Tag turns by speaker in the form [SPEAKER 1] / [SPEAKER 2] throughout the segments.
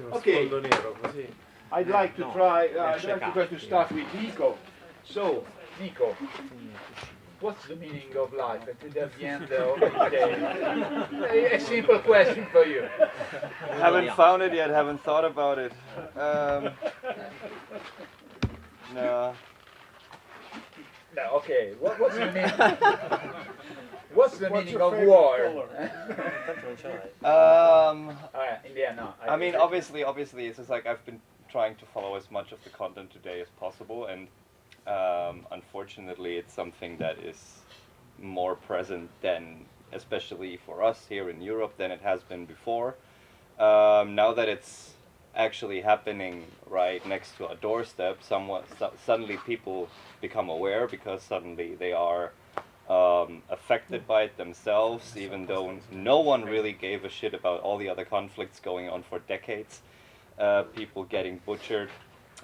[SPEAKER 1] Okay, I'd like to try. I'd like to try to start with Nico. So, Nico, what's the meaning of life at the end of the day? A simple question for you.
[SPEAKER 2] Haven't found it yet. Haven't thought about it. No.
[SPEAKER 1] No, okay. What's the meaning? What's the meaning of war? Yeah, no.
[SPEAKER 2] I mean, obviously, it's just like I've been trying to follow as much of the content today as possible, and unfortunately, it's something that is more present than, especially for us here in Europe, than it has been before. Now that it's actually happening right next to our doorstep, suddenly people become aware because suddenly they are affected by it themselves, even though no one really gave a shit about all the other conflicts going on for decades. People getting butchered,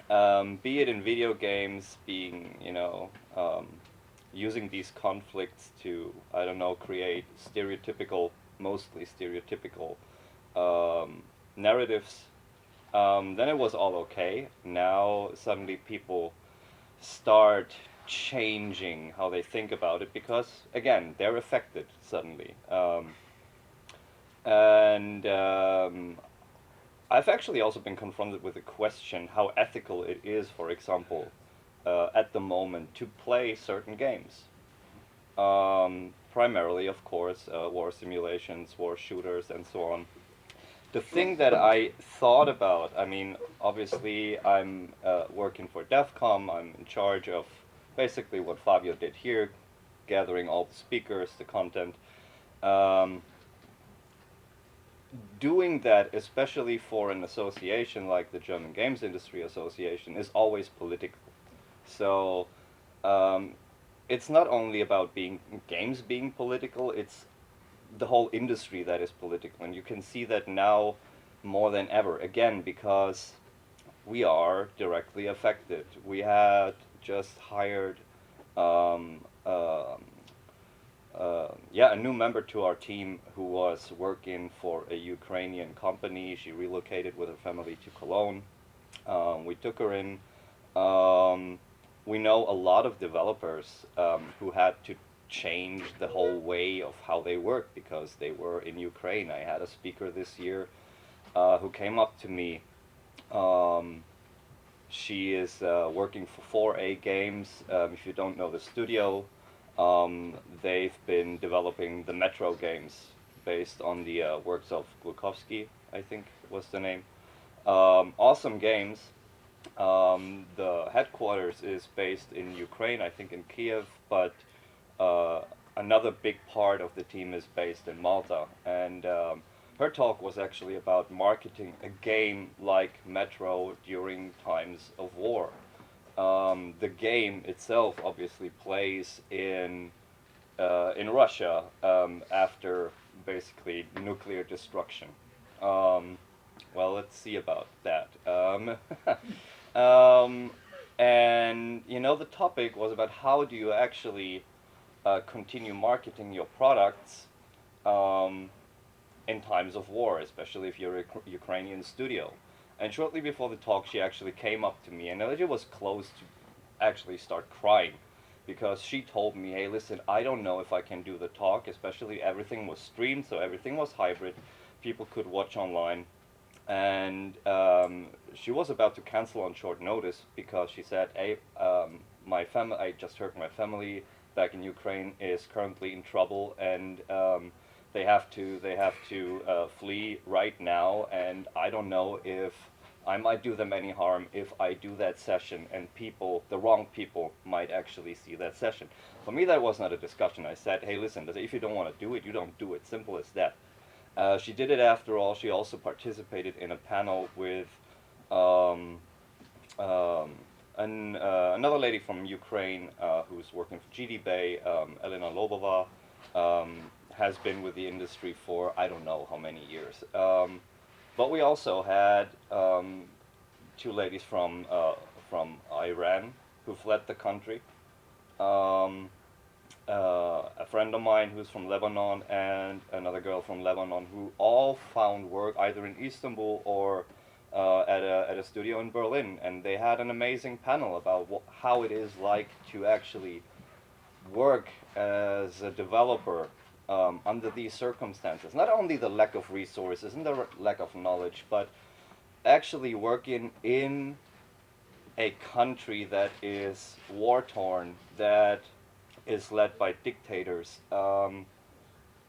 [SPEAKER 2] be it in video games, being, using these conflicts to, I don't know, create mostly stereotypical narratives. Then it was all okay. Now suddenly people start changing how they think about it because, again, they're affected suddenly. And I've actually also been confronted with the question how ethical it is, for example, at the moment to play certain games. Primarily, of course, war simulations, war shooters, and so on. The thing that I thought about, I mean, obviously I'm working for devcom, I'm in charge of basically what Fabio did here, gathering all the speakers, the content. Doing that, especially for an association like the German Games Industry Association, is always political. So it's not only about games being political, it's the whole industry that is political, and you can see that now more than ever, again, because we are directly affected. We had just hired a new member to our team who was working for a Ukrainian company. She relocated with her family to Cologne. We took her in. We know a lot of developers who had to change the whole way of how they work because they were in Ukraine. I had a speaker this year who came up to me. She is working for 4A Games. If you don't know the studio, they've been developing the Metro games based on the works of Glukowski, I think was the name. Awesome games. The headquarters is based in Ukraine, I think in Kiev, but another big part of the team is based in Malta. And her talk was actually about marketing a game like Metro during times of war. The game itself obviously plays in Russia after basically nuclear destruction. Well, let's see about that. And the topic was about how do you actually continue marketing your products in times of war, especially if you're a Ukrainian studio. And shortly before the talk, she actually came up to me, and she was close to actually start crying because she told me, hey, listen, I don't know if I can do the talk, especially everything was streamed, so everything was hybrid. People could watch online. And she was about to cancel on short notice because she said, hey, I just heard my family back in Ukraine is currently in trouble, and they have to flee right now, and I don't know if I might do them any harm if I do that session, and the wrong people might actually see that session. For me, that was not a discussion. I said, hey, listen, if you don't want to do it, you don't do it. Simple as that. She did it after all. She also participated in a panel with another lady from Ukraine who's working for GD Bay, Elena Lobova, has been with the industry for I don't know how many years. But we also had two ladies from Iran who fled the country. A friend of mine who's from Lebanon and another girl from Lebanon who all found work either in Istanbul or at a studio in Berlin, and they had an amazing panel about how it is like to actually work as a developer under these circumstances. Not only the lack of resources and the lack of knowledge, but actually working in a country that is war-torn, that is led by dictators.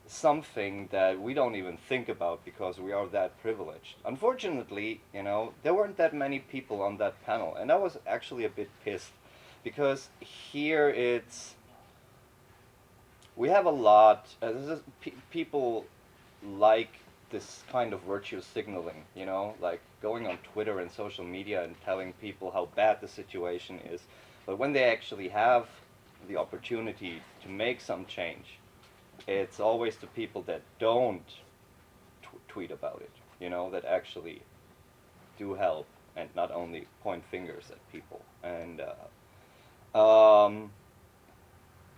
[SPEAKER 2] Something that we don't even think about because we are that privileged. Unfortunately, you know, there weren't that many people on that panel, and I was actually a bit pissed because here we have a lot. People like this kind of virtue signaling, you know, like going on Twitter and social media and telling people how bad the situation is. But when they actually have the opportunity to make some change, it's always the people that don't tweet about it, you know, that actually do help and not only point fingers at people. And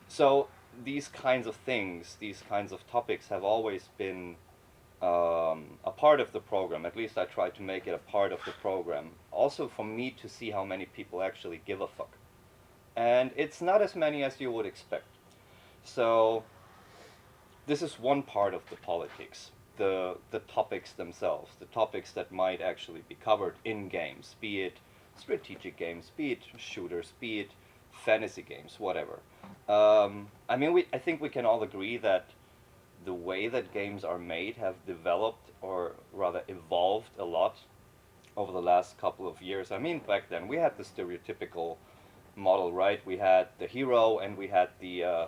[SPEAKER 2] so these kinds of things, these kinds of topics have always been a part of the program. At least I try to make it a part of the program. Also for me to see how many people actually give a fuck. And it's not as many as you would expect. So this is one part of the politics, the topics themselves, the topics that might actually be covered in games, be it strategic games, be it shooters, be it fantasy games, whatever. I mean, I think we can all agree that the way that games are made have developed, or rather evolved a lot over the last couple of years. I mean, back then we had the stereotypical model, right? We had the hero and we had the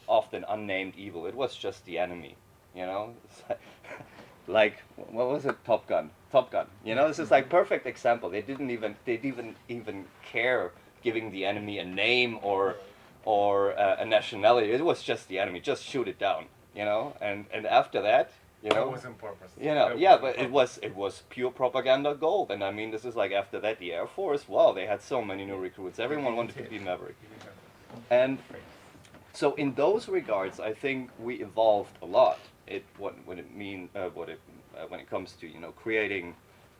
[SPEAKER 2] often unnamed evil. It was just the enemy, you know? Like, what was it? Top Gun. Top Gun. You know, this is like perfect example. They didn't even care giving the enemy a name or a nationality. It was just the enemy. Just shoot it down, you know? And after that, you know,
[SPEAKER 3] that was on purpose.
[SPEAKER 2] you know, yeah, but it was pure propaganda gold. And I mean, this is like after that, the Air Force, wow, they had so many new recruits. Everyone wanted to be Maverick. And so in those regards, I think we evolved a lot. When it comes to, you know, creating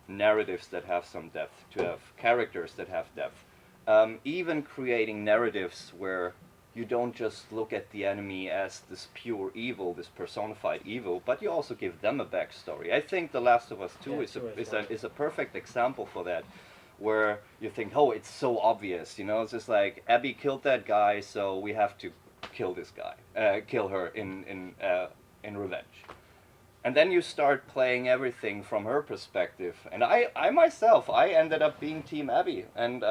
[SPEAKER 2] narratives that have some depth, to have characters that have depth, even creating narratives where you don't just look at the enemy as this pure evil, this personified evil, but you also give them a backstory. I think The Last of Us 2 is a perfect example for that, where you think, oh, it's so obvious, you know, it's just like Abby killed that guy, so we have to kill this guy, kill her in revenge. And then you start playing everything from her perspective. And I myself, I ended up being Team Abby. And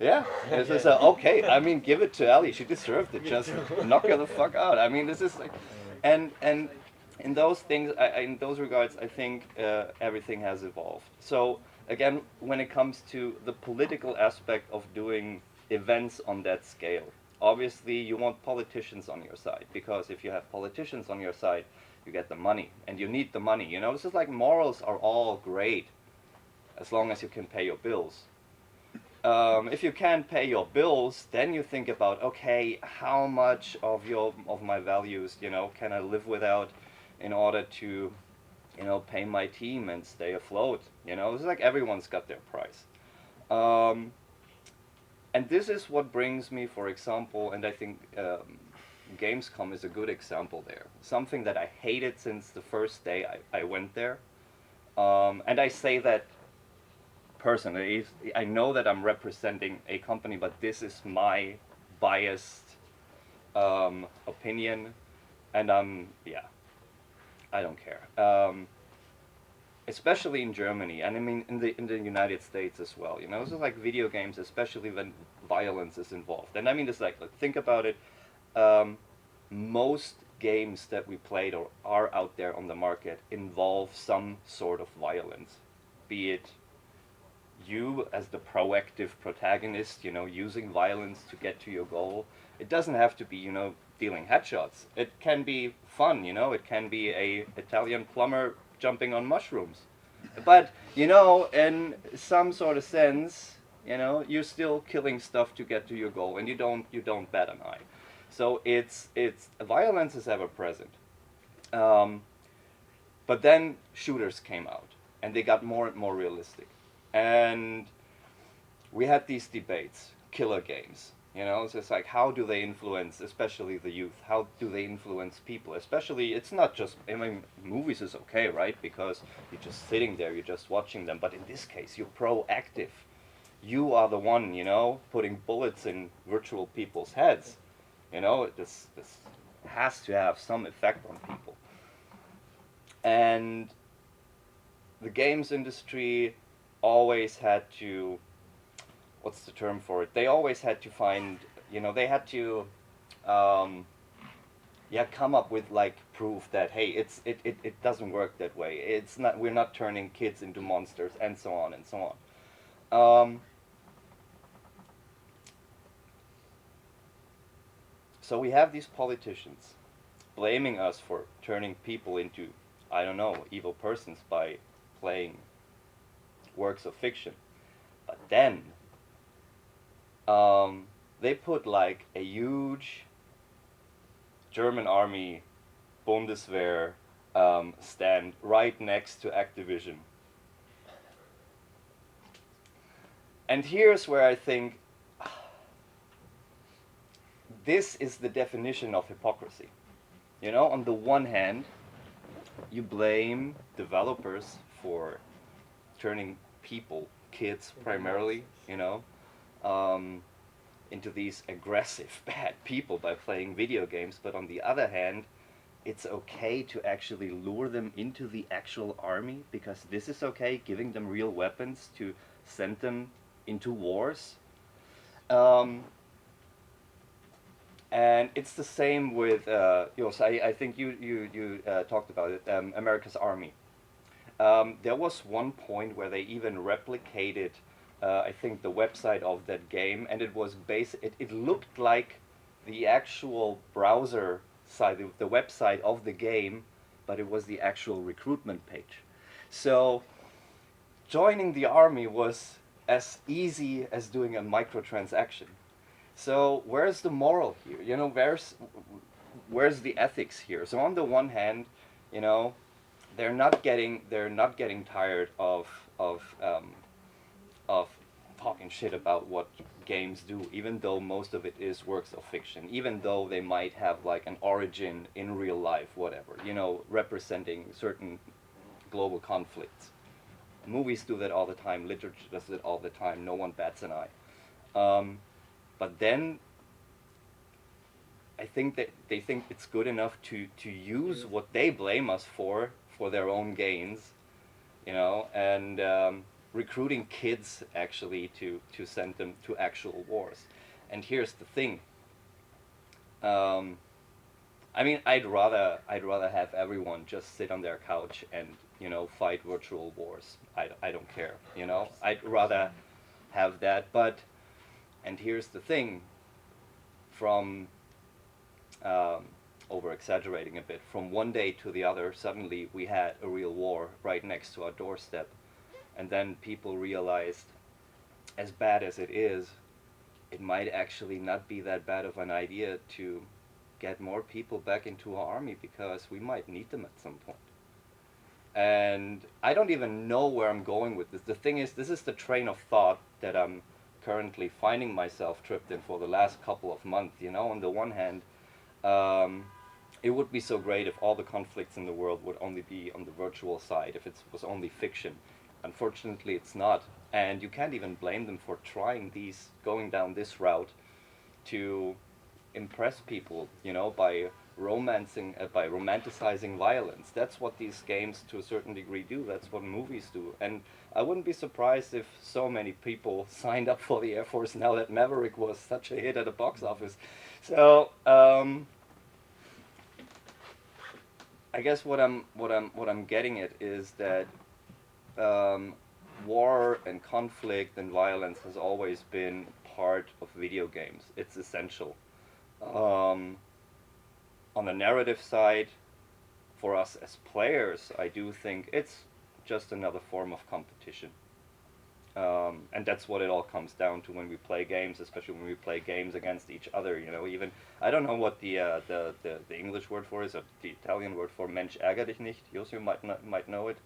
[SPEAKER 2] yeah, this is okay. I mean, give it to Ellie. She deserved it. Just knock her the fuck out. I mean, this is like, and in those things, in those regards, I think everything has evolved. So again, when it comes to the political aspect of doing events on that scale, obviously you want politicians on your side, because if you have politicians on your side, you get the money, and you need the money. You know, this is like morals are all great as long as you can pay your bills. If you can't pay your bills, then you think about, okay, how much of my values, you know, can I live without in order to, you know, pay my team and stay afloat. You know, it's like everyone's got their price. And this is what brings me, for example, and I think Gamescom is a good example there. Something that I hated since the first day I went there. And I say that personally. I know that I'm representing a company, but this is my biased opinion. And yeah, I don't care. Especially in Germany, and I mean in the United States as well. You know, it's like video games, especially when violence is involved. And I mean, it's like think about it. Most games that we played or are out there on the market involve some sort of violence, be it you as the proactive protagonist, you know, using violence to get to your goal. It doesn't have to be, you know, dealing headshots. It can be fun, you know. It can be a Italian plumber jumping on mushrooms. But, you know, in some sort of sense, you know, you're still killing stuff to get to your goal, and you don't bat an eye. So it's violence is ever present. But then shooters came out, and they got more and more realistic. And we had these debates, killer games. You know, so it's like, how do they influence, especially the youth? How do they influence people? Especially, it's not just, I mean, movies is okay, right? Because you're just sitting there, you're just watching them. But in this case, you're proactive. You are the one, you know, putting bullets in virtual people's heads. You know, this has to have some effect on people. And the games industry always had to, what's the term for it? They always had to find, you know, they had to, yeah, come up with like proof that, hey, it doesn't work that way. It's not, we're not turning kids into monsters, and so on and so on. So we have these politicians blaming us for turning people into, I don't know, evil persons by playing works of fiction. But then they put like a huge German army Bundeswehr stand right next to Activision. And here's where I think this is the definition of hypocrisy. You know, on the one hand, you blame developers for turning people, kids primarily, you know, into these aggressive, bad people by playing video games. But on the other hand, it's okay to actually lure them into the actual army, because this is okay, giving them real weapons to send them into wars. And it's the same with, so I think you talked about it, America's Army. There was one point where they even replicated, I think, the website of that game, and it was it looked like the actual browser site, the website of the game, but it was the actual recruitment page. So joining the army was as easy as doing a microtransaction. So where's the moral here? You know, where's the ethics here? So on the one hand, you know, they're not getting tired of talking shit about what games do, even though most of it is works of fiction, even though they might have like an origin in real life, whatever, you know, representing certain global conflicts. Movies do that all the time, literature does it all the time, no one bats an eye. But then I think that they think it's good enough to use what they blame us for their own gains, you know, and recruiting kids actually to send them to actual wars. And here's the thing. I mean, I'd rather have everyone just sit on their couch and, you know, fight virtual wars. I don't care, you know. I'd rather have that, but, and here's the thing, from over-exaggerating a bit, from one day to the other, suddenly we had a real war right next to our doorstep. And then people realized, as bad as it is, it might actually not be that bad of an idea to get more people back into our army, because we might need them at some point. And I don't even know where I'm going with this. The thing is, this is the train of thought that I'm currently finding myself tripped in for the last couple of months. You know, on the one hand, it would be so great if all the conflicts in the world would only be on the virtual side, if it was only fiction. Unfortunately, it's not. And you can't even blame them for going down this route to impress people, you know, by romanticizing violence. That's what these games to a certain degree do. That's what movies do. And I wouldn't be surprised if so many people signed up for the Air Force now that Maverick was such a hit at the box office. So I guess what I'm getting at is that war and conflict and violence has always been part of video games. It's essential. On the narrative side, for us as players, I do think it's just another form of competition. And that's what it all comes down to when we play games, especially when we play games against each other. You know, even, I don't know what the English word for is, or the Italian word for "Mensch ärger dich nicht." Josu might know it.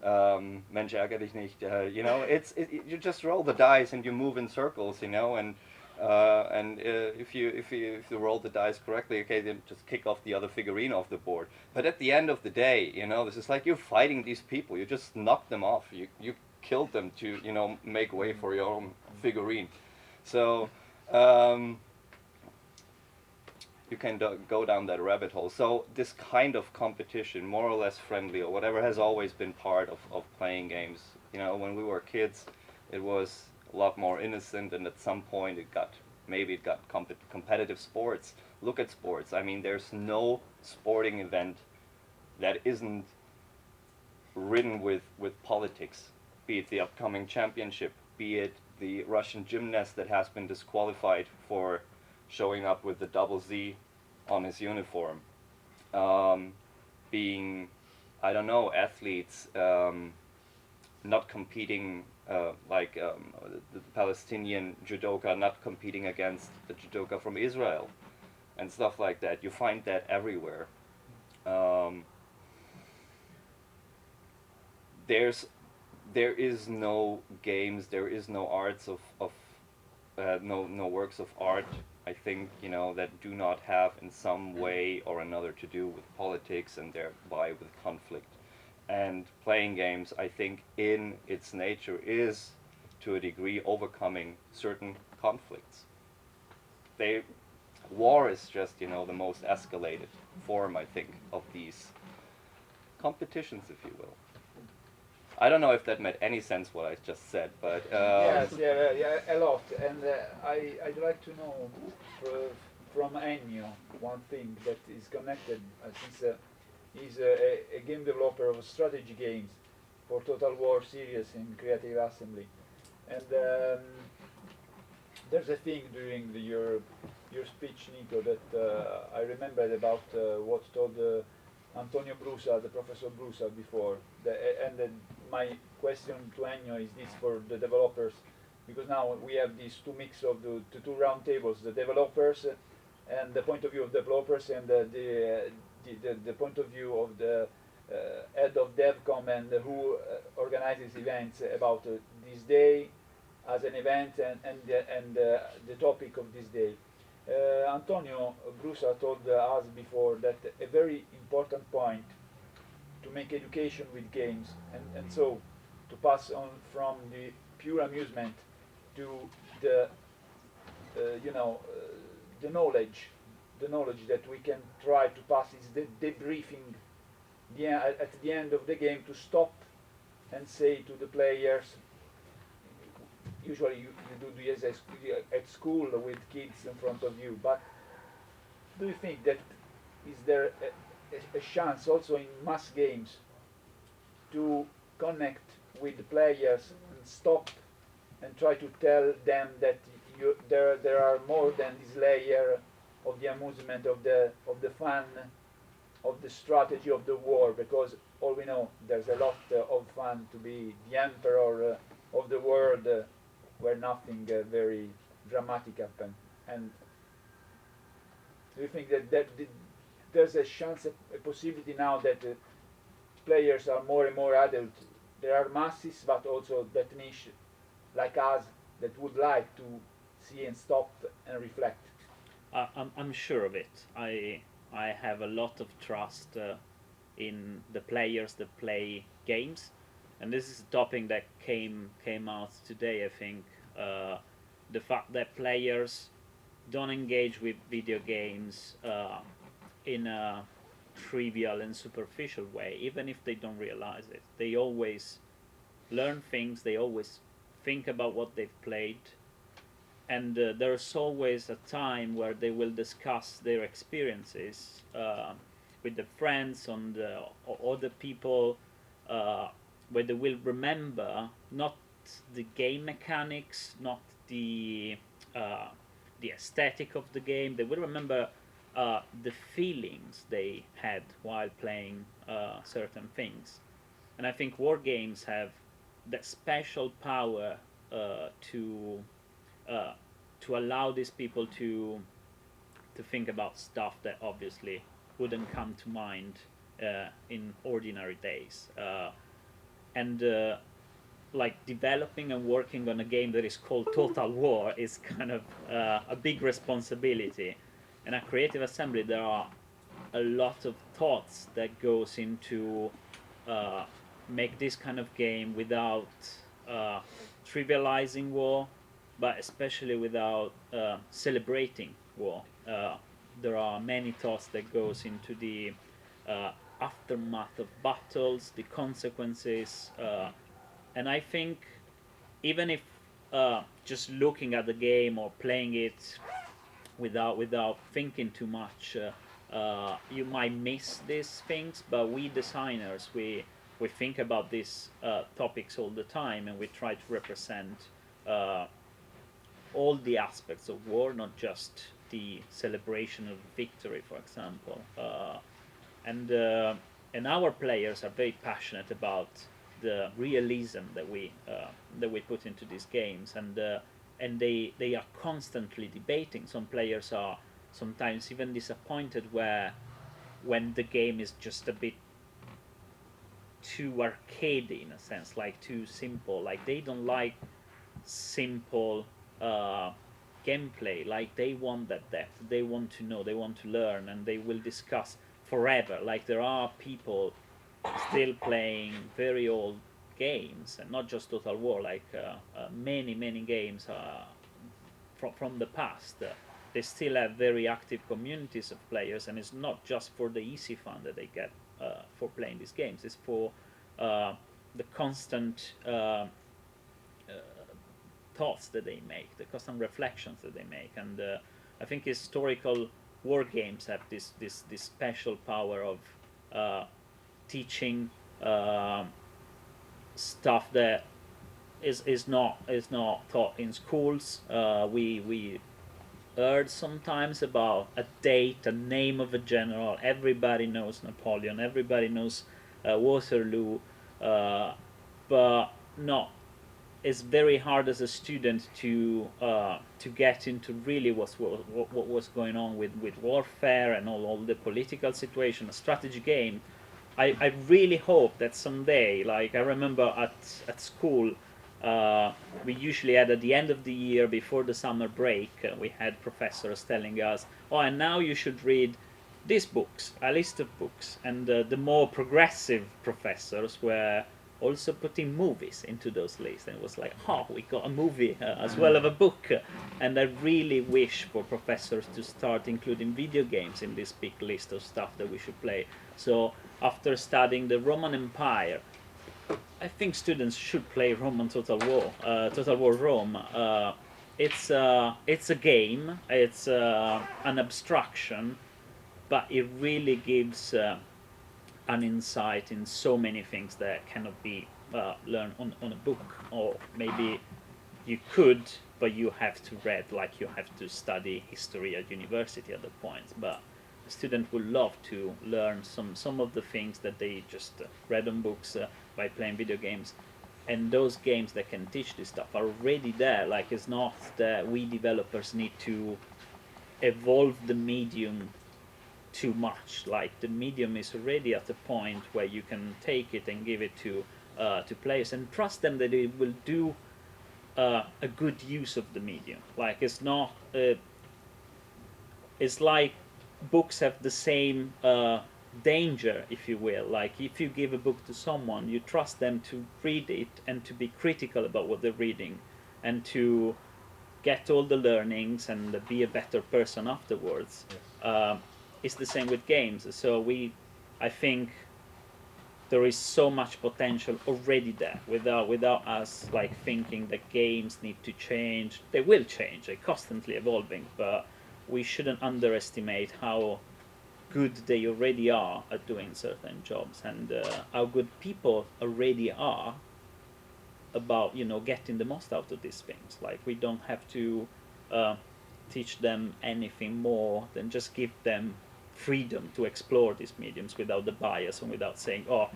[SPEAKER 2] Mensch ärgere dich nicht. You know, you just roll the dice and you move in circles, you know, and if you roll the dice correctly, okay, then just kick off the other figurine off the board. But at the end of the day, you know, this is like you're fighting these people. You just knock them off. You killed them to, you know, make way for your own figurine. So you can go down that rabbit hole. So this kind of competition, more or less friendly or whatever, has always been part of playing games. You know, when we were kids, it was a lot more innocent, and at some point it got competitive sports. Look at sports. I mean, there's no sporting event that isn't ridden with politics, be it the upcoming championship, be it the Russian gymnast that has been disqualified for showing up with the double Z on his uniform, being, I don't know, athletes not competing, like the Palestinian judoka not competing against the judoka from Israel, and stuff like that. You find that everywhere. There is no games, there is no arts no works of art, I think, you know, that do not have in some way or another to do with politics and thereby with conflict. And playing games, I think, in its nature is, to a degree, overcoming certain conflicts. War is just, you know, the most escalated form, I think, of these competitions, if you will. I don't know if that made any sense what I just said, but
[SPEAKER 1] yes, yeah, a lot. And I'd like to know from Ennio one thing that is connected, since he's a game developer of strategy games for Total War series in Creative Assembly. And there's a thing during your speech, Nico, that I remembered about what told Antonio Brusa, the Professor Brusa, before. My question to Ennio is this for the developers, because now we have these two mix of the two round tables, the developers and the point of view of developers, and the point of view of the head of devcom and who organizes events about this day as an event and the topic of this day. Antonio Brusa told us before that a very important point to make education with games, and so to pass on from the pure amusement to the the knowledge that we can try to pass is the debriefing at the end of the game, to stop and say to the players. Usually you do this at school with kids in front of you, but do you think that is there a chance also in mass games to connect with the players and stop and try to tell them that there are more than this layer of the amusement, of the fun, of the strategy of the war, because all we know, there's a lot of fun to be the emperor of the world where nothing very dramatic happened. And do you think that there's a chance, a possibility now that players are more and more adult? There are masses, but also that niche, like us, that would like to see and stop and reflect.
[SPEAKER 3] I'm sure of it. I have a lot of trust in the players that play games, and this is a topic that came out today. I think the fact that players don't engage with video games in a trivial and superficial way, even if they don't realize it. They always learn things. They always think about what they've played. And there's always a time where they will discuss their experiences with the friends or other people, where they will remember not the game mechanics, not the aesthetic of the game. They will remember the feelings they had while playing certain things. And I think war games have that special power to allow these people to think about stuff that obviously wouldn't come to mind in ordinary days. and like developing and working on a game that is called Total War is kind of a big responsibility. And at Creative Assembly there are a lot of thoughts that goes into make this kind of game without trivializing war, but especially without celebrating war. There are many thoughts that goes into the aftermath of battles, the consequences, and I think even if just looking at the game or playing it without thinking too much, you might miss these things. But we designers, we think about these topics all the time, and we try to represent all the aspects of war, not just the celebration of victory, for example. And our players are very passionate about the realism that we put into these games, and they are constantly debating. Some players are sometimes even disappointed when the game is just a bit too arcadey in a sense, like too simple. Like they don't like simple gameplay. Like they want that depth. They want to know. They want to learn, and they will discuss forever. Like there are people still playing very old games, and not just Total War. Like many games from the past. They still have very active communities of players, and it's not just for the easy fun that they get for playing these games. It's for the constant thoughts that they make, the constant reflections that they make. And I think historical war games have this special power of teaching stuff that is not taught in schools. We heard sometimes about a date, a name of a general. Everybody knows Napoleon. Everybody knows Waterloo, but no. It's very hard as a student to get into really what was going on with warfare and all the political situation. A strategy game. I really hope that someday, like I remember at school, we usually had at the end of the year before the summer break, we had professors telling us, oh, and now you should read these books, a list of books. And the more progressive professors were also putting movies into those lists, and it was like, oh, we got a movie as well as a book. And I really wish for professors to start including video games in this big list of stuff that we should play. So after studying the Roman Empire, I think students should play Roman Total War Rome. It's a game, it's an abstraction, but it really gives an insight in so many things that cannot be learned on a book. Or maybe you could, but you have to read, like you have to study history at university at the point. But a student would love to learn some of the things that they just read on books by playing video games. And those games that can teach this stuff are already there. Like it's not that we developers need to evolve the medium too much. Like the medium is already at the point where you can take it and give it to players and trust them that they will do a good use of the medium. Like it's not it's like books have the same danger, if you will. Like if you give a book to someone, you trust them to read it and to be critical about what they're reading and to get all the learnings and be a better person afterwards. Yes. It's the same with games. So I think there is so much potential already there without us like thinking that games need to change. They will change. They're constantly evolving, but we shouldn't underestimate how good they already are at doing certain jobs, and how good people already are about getting the most out of these things. Like we don't have to teach them anything more than just give them freedom to explore these mediums without the bias and without saying, oh,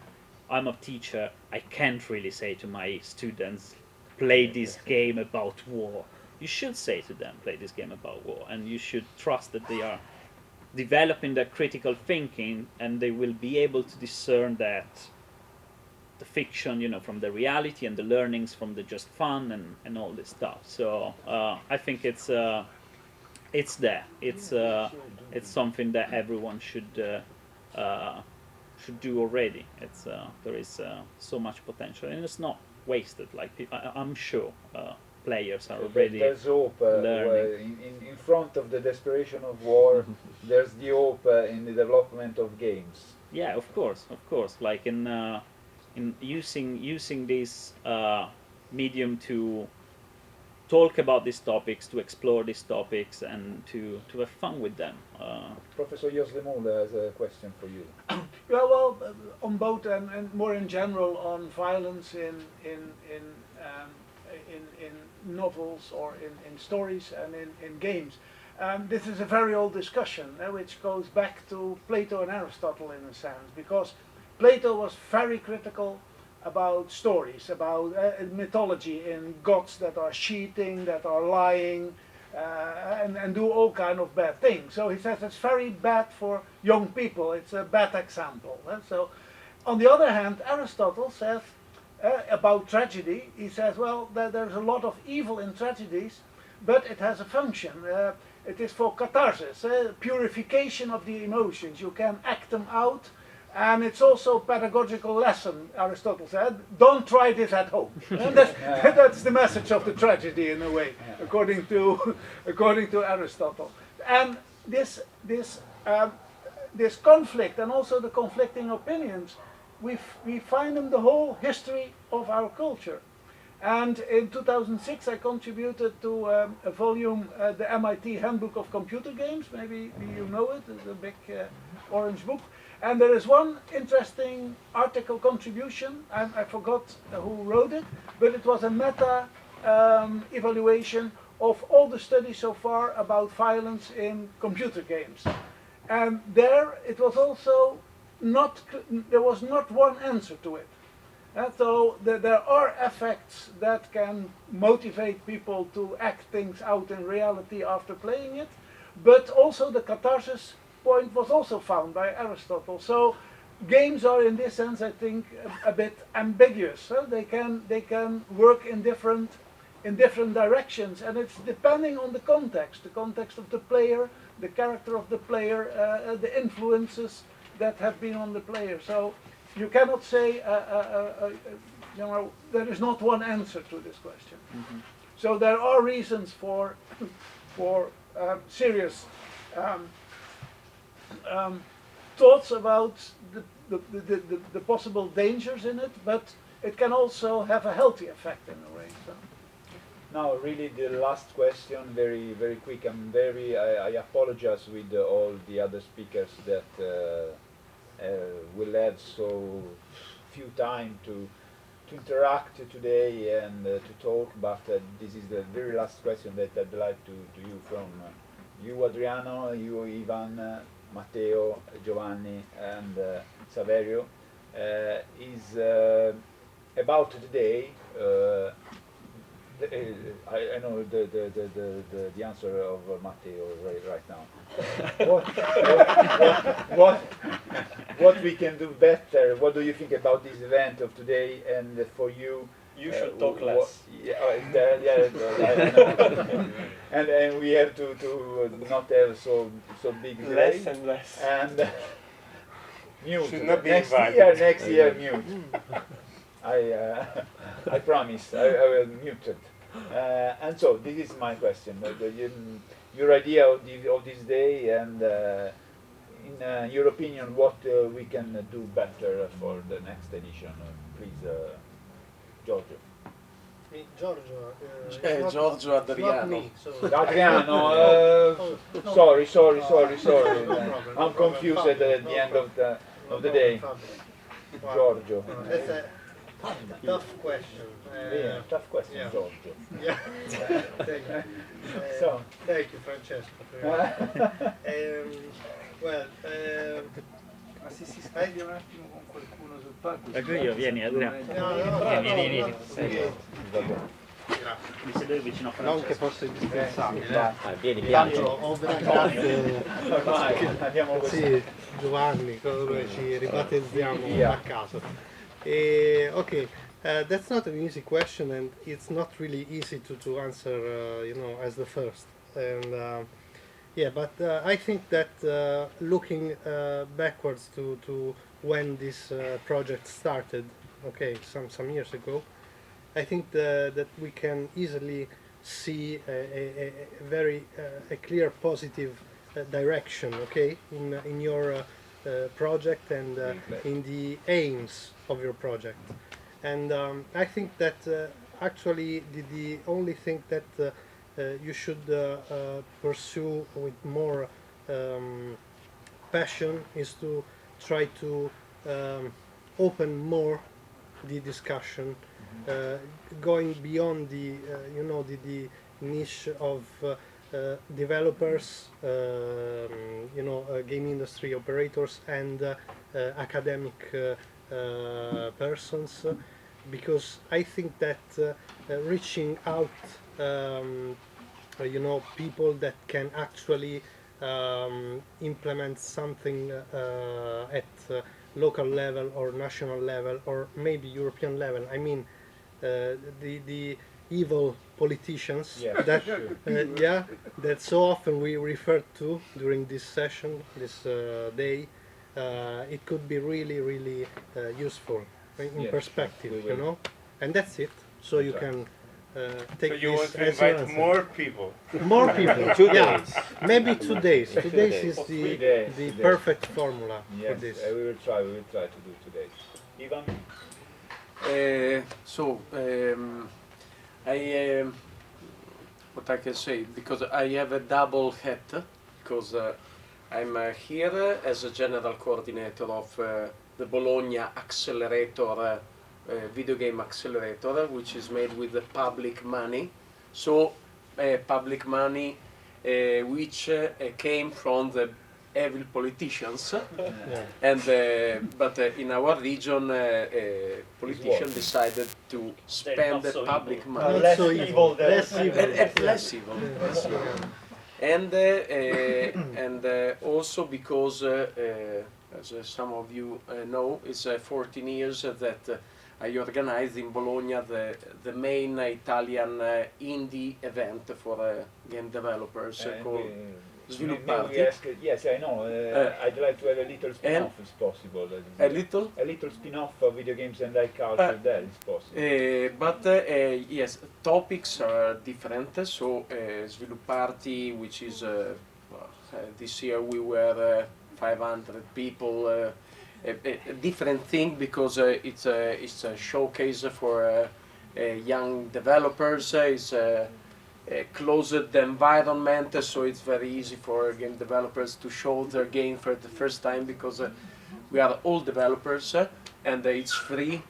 [SPEAKER 3] I'm a teacher, I can't really say to my students, play this game about war. You should say to them, play this game about war, and you should trust that they are developing their critical thinking and they will be able to discern that the fiction, you know, from the reality, and the learnings from the just fun and all this stuff. So I think it's there. It's something that everyone should do already. It's there is so much potential, and it's not wasted. Like I'm sure players are already
[SPEAKER 1] there's hope
[SPEAKER 3] learning.
[SPEAKER 1] in front of the desperation of war. There's the hope in the development of games.
[SPEAKER 3] Yeah, of course. Like in using this medium to talk about these topics, to explore these topics, and to have fun with them.
[SPEAKER 1] Professor Joslemole has a question for you.
[SPEAKER 4] Well, on both and more in general on violence in novels or in stories and in games. This is a very old discussion, which goes back to Plato and Aristotle in a sense, because Plato was very critical about stories, about mythology in gods that are cheating, that are lying, and do all kind of bad things. So he says it's very bad for young people, it's a bad example. So on the other hand, Aristotle says about tragedy, he says, well, there's a lot of evil in tragedies, but it has a function. It is for catharsis, purification of the emotions. You can act them out, and it's also a pedagogical lesson, Aristotle said. Don't try this at home. And that's the message of the tragedy in a way, according to Aristotle. And this conflict, and also the conflicting opinions, we find in the whole history of our culture. And in 2006 I contributed to a volume, the MIT Handbook of Computer Games. Maybe you know it, it's a big orange book. And there is one interesting article contribution, I forgot who wrote it, but it was a meta evaluation of all the studies so far about violence in computer games. And there it was also there was not one answer to it. So there are effects that can motivate people to act things out in reality after playing it, but also the catharsis point was also found by Aristotle. So games are in this sense, I think, a bit ambiguous. They can work in different directions, and it's depending on the context of the player, the character of the player, the influences that have been on the player. So you cannot say, you know, there is not one answer to this question. Mm-hmm. So there are reasons for serious thoughts about the possible dangers in it, but it can also have a healthy effect in a way. So.
[SPEAKER 1] Now, really, the last question, very, very quick. I apologize with all the other speakers that will have so few time to interact today and to talk, but this is the very last question that I'd like to you from you, Adriano, you, Ivan, Matteo, Giovanni, and Saverio, is about today. I know the answer of Matteo right now. What we can do better? What do you think about this event of today? And for you,
[SPEAKER 5] you should talk less.
[SPEAKER 1] And we have to not have so big delay.
[SPEAKER 5] Less and less.
[SPEAKER 1] And mute.
[SPEAKER 5] Should not be
[SPEAKER 1] Next year mute. I promise. I will mute it. And so this is my question. Your idea of this day, and in your opinion, what we can do better for the next edition? Please, Giorgio.
[SPEAKER 6] Me, Giorgio.
[SPEAKER 7] Giorgio Adriano.
[SPEAKER 6] Not me, so.
[SPEAKER 1] Adriano. Sorry.
[SPEAKER 6] No problem.
[SPEAKER 1] I'm confused at the end of the day. Giorgio.
[SPEAKER 6] That's a tough question.
[SPEAKER 1] Tough question,
[SPEAKER 6] yeah.
[SPEAKER 1] Giorgio.
[SPEAKER 6] Yeah. Thank you.
[SPEAKER 1] So.
[SPEAKER 6] Thank you, Francesco. Well,
[SPEAKER 1] Si scambia un attimo con qualcuno sul palco.
[SPEAKER 3] Ecco io, vieni Adriano. Vieni. Mi sedevo vicino a Francesco.
[SPEAKER 6] non che fosse indispensabile.
[SPEAKER 3] Vieni,
[SPEAKER 6] Tanto ho veramente
[SPEAKER 1] Ormai andiamo così.
[SPEAKER 6] sì, Giovanni, noi ci ribattezziamo a caso.
[SPEAKER 5] Okay, that's not an easy question, and it's not really easy to answer, you know, as the first. And yeah, but I think that looking backwards to when this project started, okay, some years ago, I think that we can easily see a very a clear positive direction, okay, in your project and in the aims of your project. And I think that actually the only thing that you should pursue with more passion is to try to open more the discussion, going beyond the you know the niche of developers, you know, game industry operators and academic persons, because I think that reaching out, you know, people that can actually implement something at local level or national level or maybe European level. I mean, the evil politicians,
[SPEAKER 1] Yeah,
[SPEAKER 5] that
[SPEAKER 1] sure.
[SPEAKER 5] yeah, that so often we refer to during this session, this day. It could be really useful in
[SPEAKER 1] Yes,
[SPEAKER 5] perspective,
[SPEAKER 1] we
[SPEAKER 5] you
[SPEAKER 1] will.
[SPEAKER 5] know, and that's it. So you can take
[SPEAKER 8] So you
[SPEAKER 5] this
[SPEAKER 8] want to
[SPEAKER 5] as your
[SPEAKER 8] invite
[SPEAKER 5] answer.
[SPEAKER 8] more people?
[SPEAKER 5] More people.
[SPEAKER 2] 2
[SPEAKER 5] yeah.
[SPEAKER 2] days.
[SPEAKER 5] Maybe 2 days. 2 days is
[SPEAKER 1] Or 3
[SPEAKER 5] the
[SPEAKER 1] days,
[SPEAKER 5] the
[SPEAKER 1] 2 days.
[SPEAKER 5] perfect formula for
[SPEAKER 1] Yes,
[SPEAKER 5] this.
[SPEAKER 1] we will try to do today. Ivan?
[SPEAKER 7] What I can say, because I have a double hat, because I'm here as a general coordinator of the Bologna Accelerator, video game accelerator, which is made with the public money. So public money which came from the evil politicians, and but in our region, politicians decided to spend the public money.
[SPEAKER 5] Not so evil. Less evil.
[SPEAKER 7] Less evil. Less evil. And also because, as some of you know, it's 14 years that I organized in Bologna the main Italian indie event for game developers called Sviluppati.
[SPEAKER 1] Yes, I know. I'd like to have a little spin-off, if possible.
[SPEAKER 7] A little?
[SPEAKER 1] A little spin-off of video games and high culture there, is possible.
[SPEAKER 7] But yes, topics are different. So Sviluppati, which is this year we were 500 people. A different thing because it's a showcase for young developers. It's a closed environment, so it's very easy for game developers to show their game for the first time because we are all developers and it's free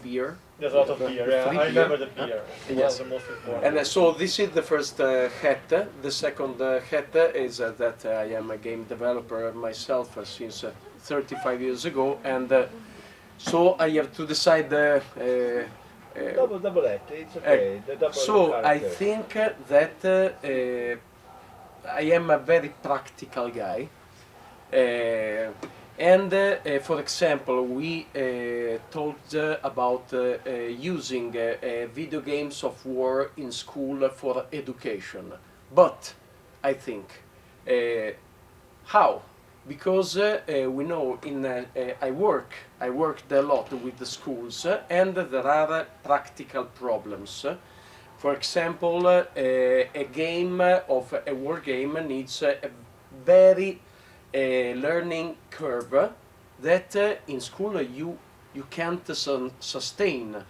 [SPEAKER 7] beer.
[SPEAKER 9] There's a lot of beer, yeah.
[SPEAKER 7] Free
[SPEAKER 9] I remember
[SPEAKER 7] beer.
[SPEAKER 9] the beer.
[SPEAKER 7] Yes.
[SPEAKER 9] The most important.
[SPEAKER 7] And so this is the first hat. The second hat is that I am a game developer myself since 35 years ago, and so I have to decide
[SPEAKER 1] Double hat, it's okay. The double
[SPEAKER 7] so I
[SPEAKER 1] character.
[SPEAKER 7] think that I am a very practical guy. And for example, we talked about using video games of war in school for education. But I think, how? Because we know I worked a lot with the schools and there are practical problems. For example, a game of a war game needs a very learning curve that in school you can't sustain,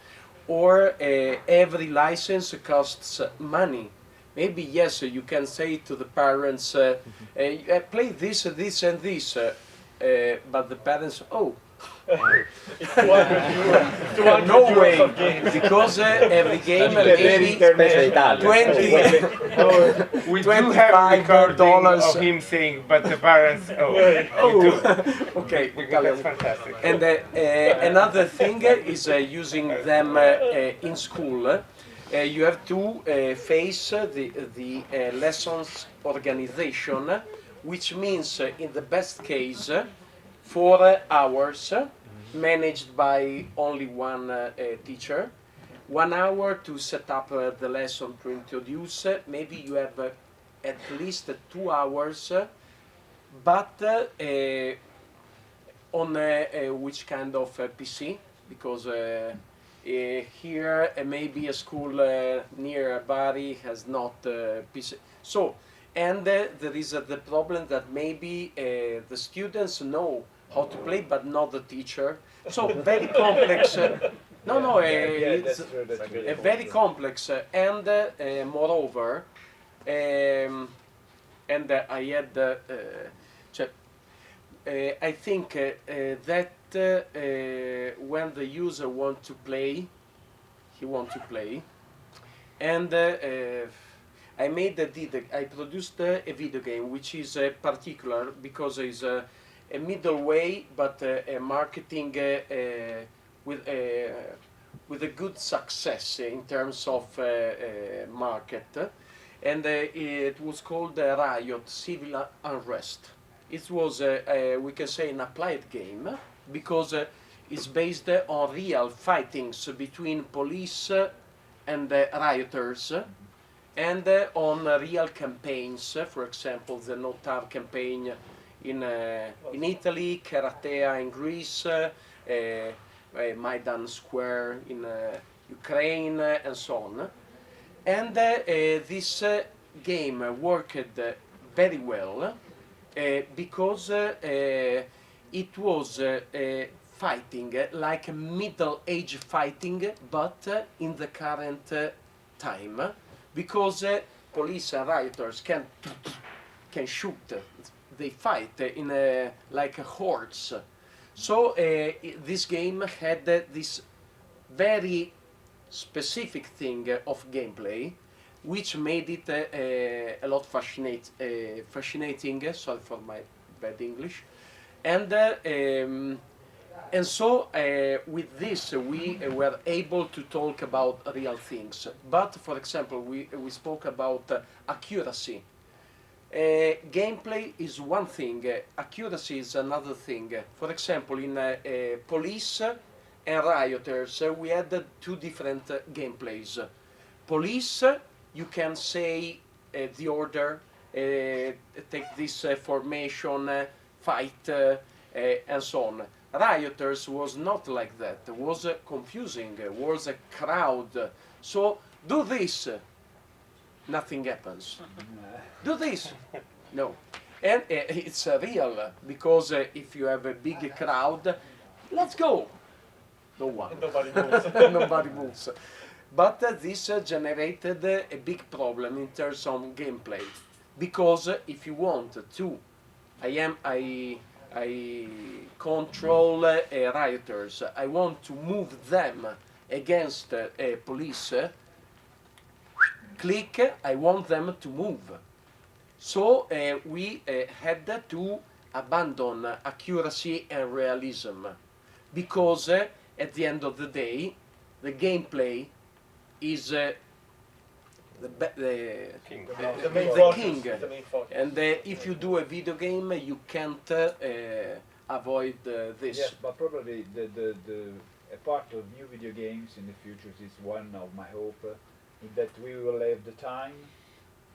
[SPEAKER 7] or every license costs money. Maybe yes, you can say to the parents, play this, this and this, but the parents, oh,
[SPEAKER 9] It's 200 euros. 200
[SPEAKER 7] no
[SPEAKER 9] euros
[SPEAKER 7] way,
[SPEAKER 9] of games.
[SPEAKER 7] because every game maybe
[SPEAKER 2] Special Italian.
[SPEAKER 7] 20,
[SPEAKER 8] We do have a recording
[SPEAKER 7] $25
[SPEAKER 8] of him saying, but the parents,
[SPEAKER 7] okay,
[SPEAKER 8] that's
[SPEAKER 7] Italian.
[SPEAKER 8] fantastic.
[SPEAKER 7] And another thing is using them in school. You have to face the lessons organization, which means in the best case 4 hours managed by only one teacher. 1 hour to set up the lesson to introduce. Maybe you have at least 2 hours, but on which kind of PC? Because here maybe a school near Bari has not PC. So, and there is the problem that maybe the students know how to play, but not the teacher. So very complex. It's
[SPEAKER 1] that's true, that's true.
[SPEAKER 7] very complex, and moreover, and I had. I think that when the user wants to play, he wants to play, and I produced a video game which is particular because it's a middle way, but a marketing with a good success in terms of market, and it was called Riot Civil Unrest. It was, we can say, an applied game because it's based on real fightings between police and rioters, and on real campaigns. For example, the No Tar campaign in Italy, Karatea in Greece, Maidan Square in Ukraine, and so on. And this game worked very well. Because it was fighting like a middle-age fighting, but in the current time, because police and rioters can shoot, they fight in like hordes. So this game had this very specific thing of gameplay, which made it a lot fascinating. Sorry for my bad English. And so with this we were able to talk about real things. But for example, we spoke about accuracy. Gameplay is one thing, accuracy is another thing. For example, in police and rioters, we had two different gameplays. Police, you can say the order, take this formation, fight, and so on. Rioters was not like that. It was confusing. It was a crowd. So do this, nothing happens. Do this, no. And it's real, because if you have a big crowd, let's go. No one.
[SPEAKER 9] Nobody moves.
[SPEAKER 7] Nobody moves. But this generated a big problem in terms of gameplay, because if you want to, I control rioters. I want to move them against police. Click. I want them to move. So we had to abandon accuracy and realism, because at the end of the day, the gameplay is the
[SPEAKER 9] king.
[SPEAKER 7] And if you do a video game, you can't avoid this.
[SPEAKER 1] Yes, but probably a part of new video games in the future is one of my hope, that we will have the time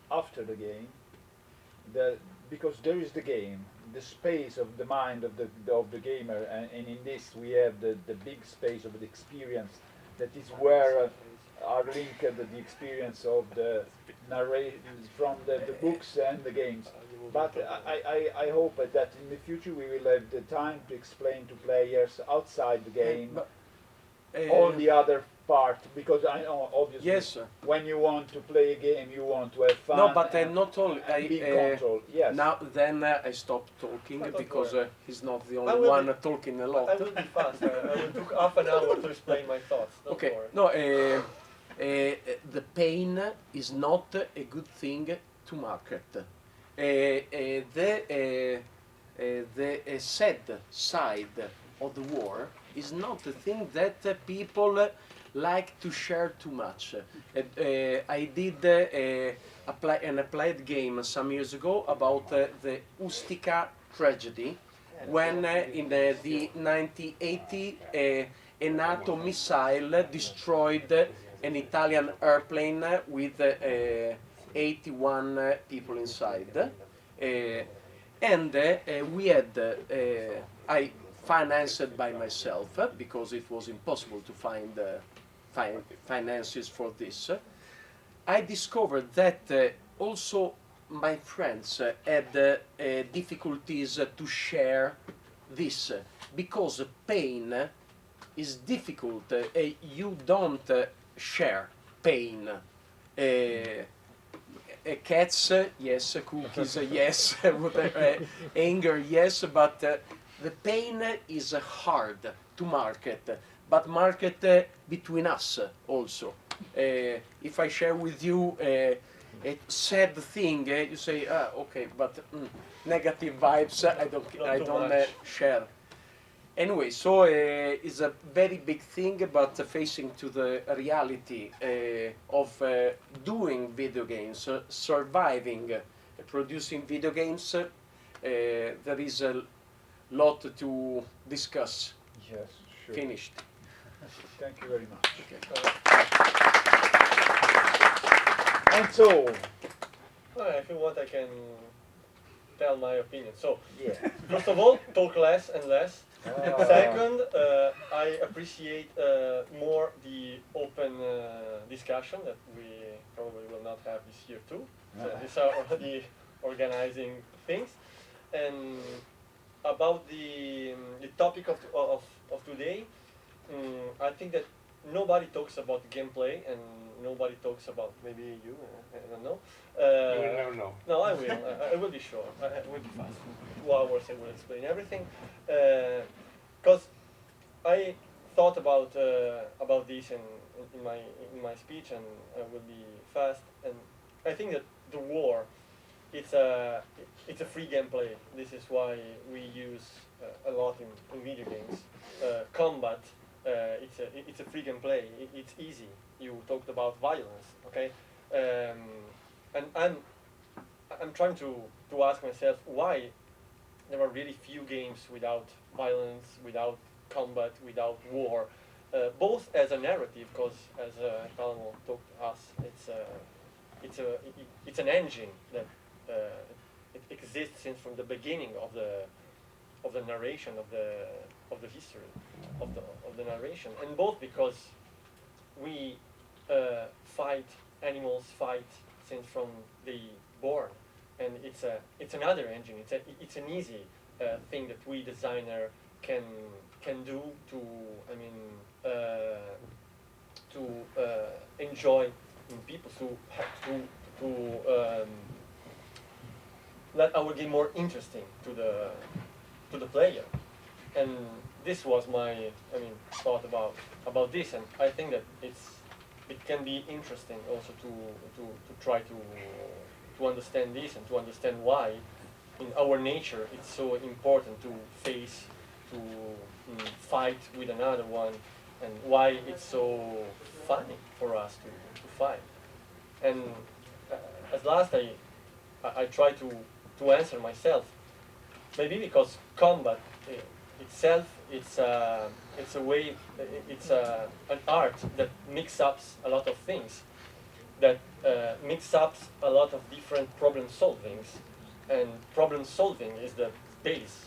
[SPEAKER 1] after the game, because there is the game, the space of the mind of the gamer, and in this we have the big space of the experience, that is where are linked the experience of the narrations from the books and the games. But I hope that in the future we will have the time to explain to players outside the game all the other part, because I know obviously
[SPEAKER 7] yes,
[SPEAKER 1] when you want to play a game you want to have fun.
[SPEAKER 7] No, but not only
[SPEAKER 1] big control. Yes.
[SPEAKER 7] Now then I stopped talking because he's not the
[SPEAKER 9] I
[SPEAKER 7] only
[SPEAKER 9] will
[SPEAKER 7] one
[SPEAKER 9] be-
[SPEAKER 7] talking a
[SPEAKER 9] I
[SPEAKER 7] lot.
[SPEAKER 9] will be fast. I will took half an hour to explain my thoughts. Don't
[SPEAKER 7] Okay,
[SPEAKER 9] worry.
[SPEAKER 7] no, the pain is not a good thing to market. The sad side of the war is not a thing that people like to share too much. I did an applied game some years ago about the Ustica tragedy, when in the 1980 a NATO missile destroyed an Italian airplane with 81 people inside. And we had, I financed by myself because it was impossible to find finances for this. I discovered that also my friends had difficulties to share this because pain is difficult. You don't share pain. Cats, yes. Cookies, yes. Anger, yes. But the pain is hard to market. But market between us also. If I share with you a sad thing, you say, okay, but negative vibes, I don't share. Anyway, so it's a very big thing, but facing to the reality of doing video games, surviving, producing video games, there is a lot to discuss.
[SPEAKER 1] Yes, sure.
[SPEAKER 7] Finished.
[SPEAKER 1] Thank you very much.
[SPEAKER 7] Okay.
[SPEAKER 1] And so,
[SPEAKER 9] If you want, I can tell my opinion. So,
[SPEAKER 1] yeah.
[SPEAKER 9] first of all, talk less and less.
[SPEAKER 1] Ah.
[SPEAKER 9] Second, I appreciate more the open discussion that we probably will not have this year too. So these are already organizing things. And about the topic of today, I think that nobody talks about gameplay and nobody talks about, maybe you, I don't know.
[SPEAKER 8] You will never know.
[SPEAKER 9] No, I will. I will be sure. I will be fast. 2 hours I will explain everything. Because I thought about this in my speech, and I will be fast. And I think that the war, it's a free gameplay. This is why we use a lot in video games. Combat, it's a free gameplay. It's easy. You talked about violence, okay? And I'm trying to ask myself why there are really few games without violence, without combat, without war, both as a narrative, because as Palamo talked to us, it's an engine that it exists since from the beginning of the narration of the history of the narration, and both because we fight animals since from the born, and it's another engine. It's an easy thing that we designer can do to enjoy in people to let our game more interesting to the player. And this was my thought about this, and I think that it can be interesting also to try to understand this and to understand why in our nature it's so important to face, to fight with another one, and why it's so funny for us to fight. And at last I try to answer myself, maybe because combat itself, it's a way, it's an art that mixes up a lot of things, that mix up a lot of different problem solvings, and problem solving is the base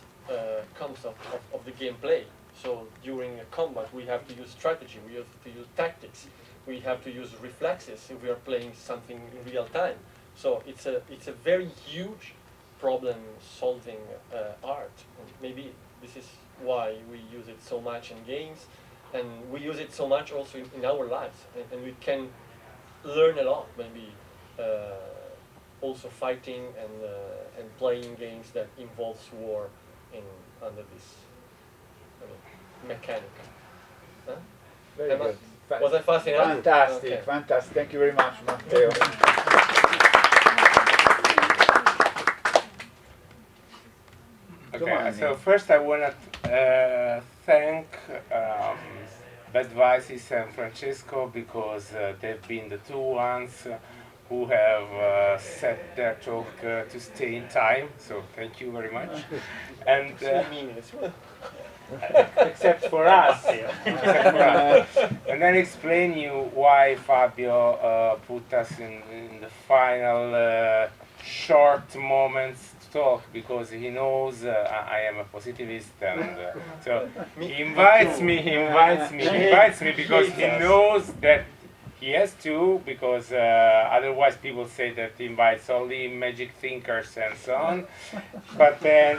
[SPEAKER 9] concept of the gameplay. So during a combat we have to use strategy, we have to use tactics, we have to use reflexes if we are playing something in real time. So it's a very huge problem solving art, and maybe this is why we use it so much in games, and we use it so much also in our lives, and we can learn a lot, maybe also fighting and playing games that involves war under this mechanic. Huh?
[SPEAKER 1] Very good.
[SPEAKER 9] Was I fast enough?
[SPEAKER 1] Fantastic,
[SPEAKER 9] Okay.
[SPEAKER 1] fantastic. Thank you very much, Matteo.
[SPEAKER 8] Okay, so first I want to thank Bad Vices and Francesco, because they've been the two ones who have set their talk to stay in time. So thank you very much. And
[SPEAKER 9] 3 minutes.
[SPEAKER 8] except for us. Except for us. And then explain you why Fabio put us in the final short moments to talk, because he knows I am a positivist, and so he invites me because he knows that he has to, because otherwise people say that he invites only magic thinkers and so on. But then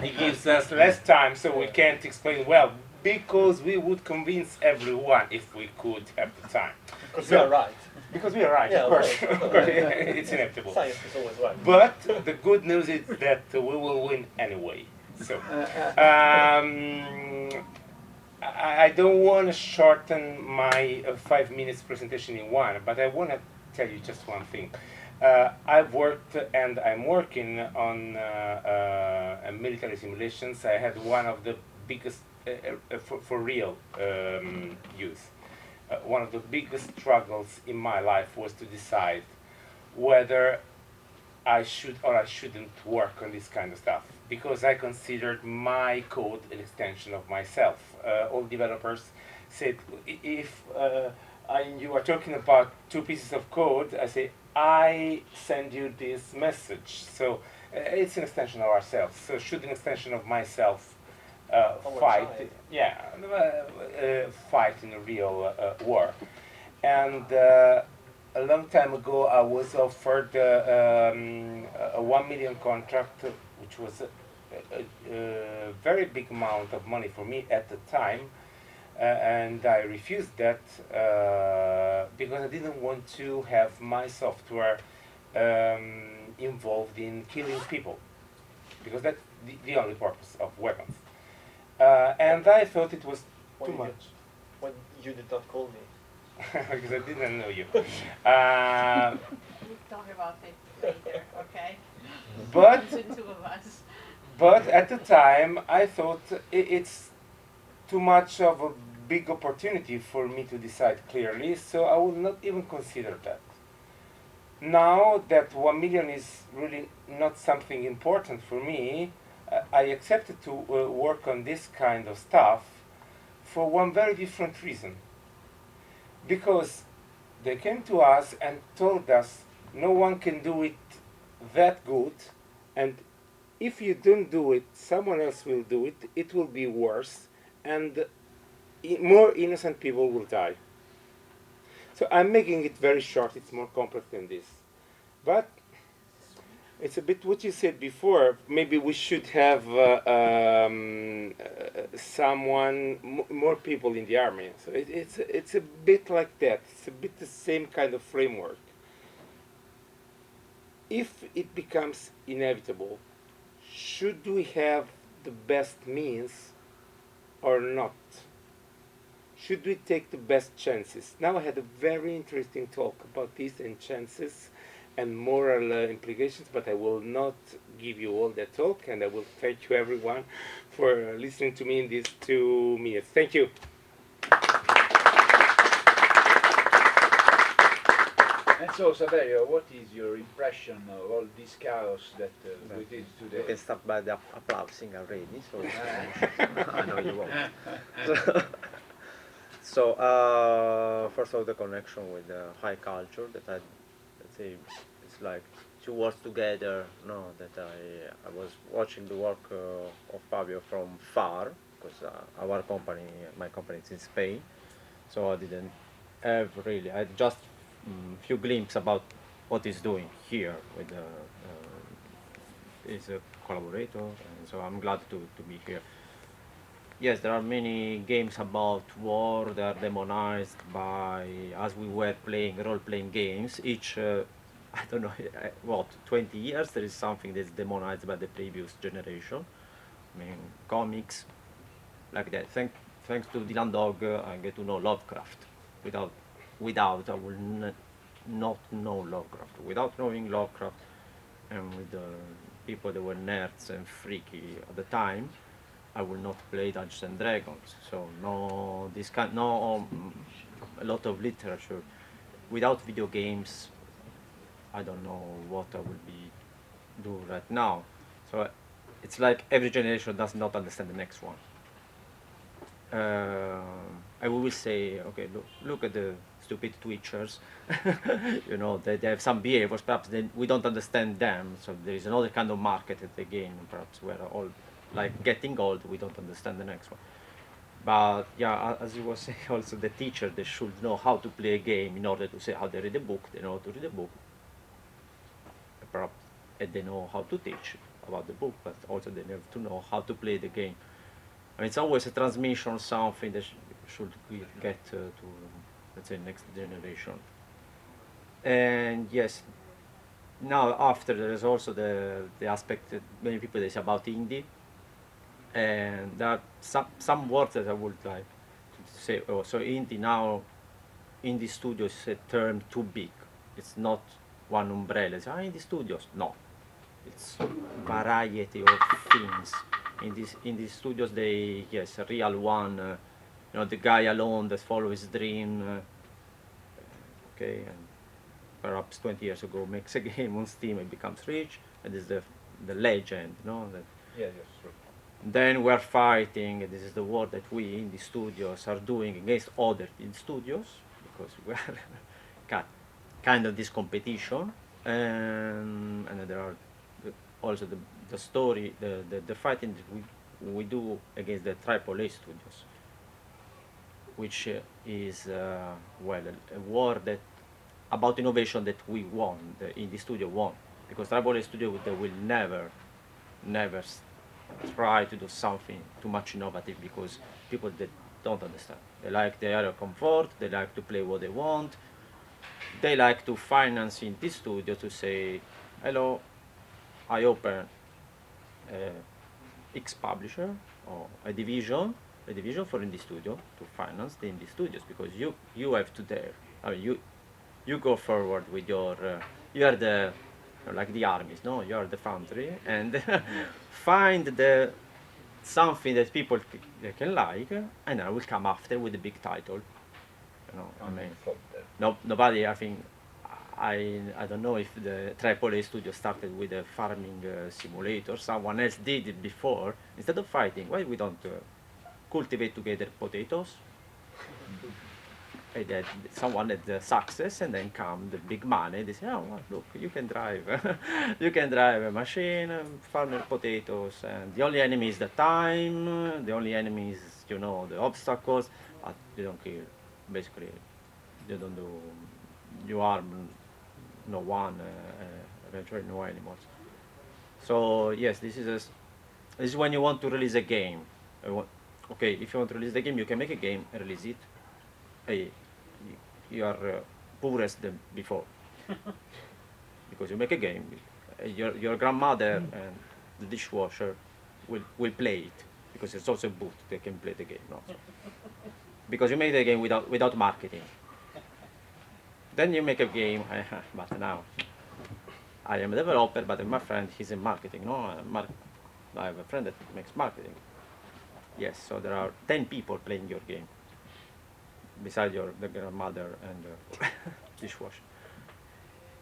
[SPEAKER 8] he gives us less time, so we can't explain well, because we would convince everyone if we could have the time.
[SPEAKER 9] Because we are right.
[SPEAKER 8] Because we are right,
[SPEAKER 9] Yeah,
[SPEAKER 8] of course.
[SPEAKER 9] of course.
[SPEAKER 8] Of course, it's inevitable.
[SPEAKER 9] Science is always right.
[SPEAKER 8] But the good news is that we will win anyway. So I don't want to shorten my 5 minutes presentation in one, but I want to tell you just one thing. I've worked and I'm working on military simulations. I had one of the biggest, for real, use. One of the biggest struggles in my life was to decide whether I should or I shouldn't work on this kind of stuff, because I considered my code an extension of myself. All developers said, if you are talking about 2 pieces of code, I say, I send you this message. So it's an extension of ourselves. So should an extension of myself fight? Yeah, fight in a real war. And a long time ago, I was offered a 1 million contract, which was a very big amount of money for me at the time, and I refused that because I didn't want to have my software involved in killing people, because that's the only purpose of weapons. And I thought it was too much.
[SPEAKER 9] Why you did not call me?
[SPEAKER 8] Because I didn't know you.
[SPEAKER 10] We'll talk about it later, okay?
[SPEAKER 8] But
[SPEAKER 10] The 2 of us.
[SPEAKER 8] But at the time, I thought it's too much of a big opportunity for me to decide clearly, so I will not even consider that. Now that 1 million is really not something important for me, I accepted to work on this kind of stuff for one very different reason. Because they came to us and told us no one can do it that good, and if you don't do it, someone else will do it, it will be worse, and more innocent people will die. So I'm making it very short, it's more complex than this. But it's a bit what you said before, maybe we should have more people in the army. So it's a bit like that, it's a bit the same kind of framework. If it becomes inevitable, should we have the best means or not? Should we take the best chances? Now I had a very interesting talk about this and chances and moral implications, but I will not give you all that talk, and I will thank you everyone for listening to me in these 2 minutes. Thank you.
[SPEAKER 1] And so, Saverio, what is your impression of all this chaos that we did today?
[SPEAKER 6] You can start by the applauding already, so I know you won't. So first of all, the connection with the high culture that let's say, it's like 2 worlds together. No, that I was watching the work of Fabio from far, because our company, my company, is in Spain, so I didn't have really. I just few glimpses about what he's doing here with is a collaborator, and so I'm glad to be here. Yes, there are many games about war that are demonized by, as we were playing role-playing games, each, I don't know, what, 20 years there is something that's demonized by the previous generation. I mean, comics, like that. Thanks to Dylan Dog, I get to know Lovecraft. Without I will not know Lovecraft. Without knowing Lovecraft, and with the people that were nerds and freaky at the time, I will not play Dungeons and Dragons. So no, a lot of literature. Without video games, I don't know what I will be do right now. So it's like every generation does not understand the next one. I will say, okay, look at the stupid Twitchers. You know, they have some behaviors, perhaps we don't understand them. So there is another kind of market at the game, perhaps where all, like getting old, we don't understand the next one. But yeah, as you were saying, also the teacher, they should know how to play a game in order to say how they read a book. They know how to read a book, perhaps, and they know how to teach about the book, but also they have to know how to play the game. And it's always a transmission, something that should get to, let's say, next generation. And yes, now after there is also the aspect that many people say about indie, and there are some words that I would like to say. Oh, so indie now, indie studios is a term too big. It's not one umbrella. It's indie studios. No, it's variety of things. In these studios, they, yes, a real one, you know, the guy alone that follows his dream, okay, and perhaps 20 years ago makes a game on Steam and becomes rich, and this is the legend, you know. That
[SPEAKER 1] yeah, yes, true.
[SPEAKER 6] Then we're fighting, and this is the war that we in the studios are doing against other in studios, because we are kind of this competition, and there are also the story, the fighting that we do against the AAA studios, which is well, a war that about innovation that we won, the indie studio won, because AAA studio they will never try to do something too much innovative, because people that don't understand. They like the area of comfort, they like to play what they want, they like to finance in this studio to say, hello, I open X publisher or a division for indie studio to finance the indie studios, because you have to dare. I mean, you go forward with your you are the like the armies, no? You are the foundry, and find something that people can like, and I will come after with a big title. You know, I mean, nobody. I think I don't know if the AAA studio started with a farming simulator. Someone else did it before. Instead of fighting, why we don't cultivate together potatoes? And that someone had the success, and then come the big money. They say, oh, well, look, you can drive, you can drive a machine, farm potatoes, and the only enemy is the time. The only enemy is, you know, the obstacles. But you don't care. Basically, you don't do. You harm no one, eventually no animals. So yes, this is when you want to release a game. Okay, if you want to release the game, you can make a game and release it. You are poorest than before, because you make a game. Your grandmother and the dishwasher will play it, because it's also a boot. They can play the game, no? Because you make the game without marketing. Then you make a game, but now I am a developer, but my friend, he's in marketing. No, I have a friend that makes marketing. Yes, so there are 10 people playing your game, besides the grandmother and the dishwasher.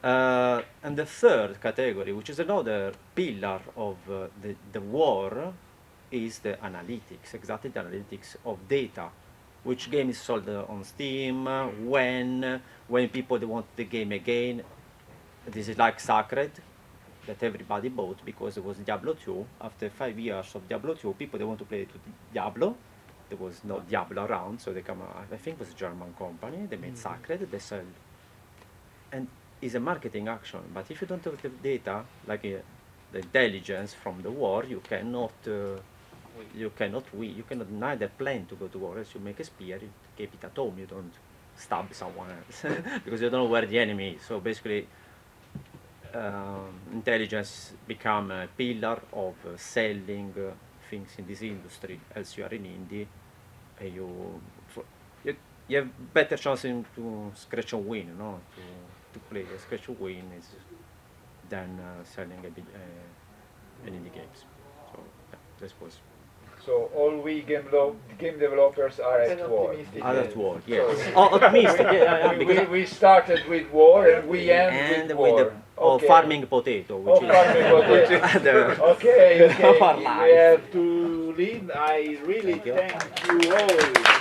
[SPEAKER 6] And the third category, which is another pillar of the war, is the analytics, exactly the analytics of data. Which game is sold on Steam, when people want the game again. This is like Sacred, that everybody bought because it was Diablo 2. After 5 years of Diablo 2, people they want to play to Diablo. There was no Diablo around, so they come. I think it was a German company. They made Sacred. They sell, and it's a marketing action. But if you don't have the data, like the intelligence from the war, you cannot. You cannot neither plan to go to war, else you make a spear, you keep it at home, you don't stab someone else, because you don't know where the enemy is. So basically, intelligence become a pillar of selling things in this industry, else you are in indie, and you have better chance to scratch and win, no? To play a scratch and win is than selling an indie games. So yeah, this was.
[SPEAKER 1] So all we game developers are at war.
[SPEAKER 6] Are at war, yes. Oh, optimistic, yeah, because
[SPEAKER 1] we started with war and we end with war.
[SPEAKER 6] Or
[SPEAKER 1] Okay.
[SPEAKER 6] farming potato, which is
[SPEAKER 1] Farming potato.
[SPEAKER 6] the
[SPEAKER 1] Okay, okay.
[SPEAKER 6] our
[SPEAKER 1] We
[SPEAKER 6] life.
[SPEAKER 1] have to leave. I really
[SPEAKER 6] Thank you.
[SPEAKER 1] thank you all.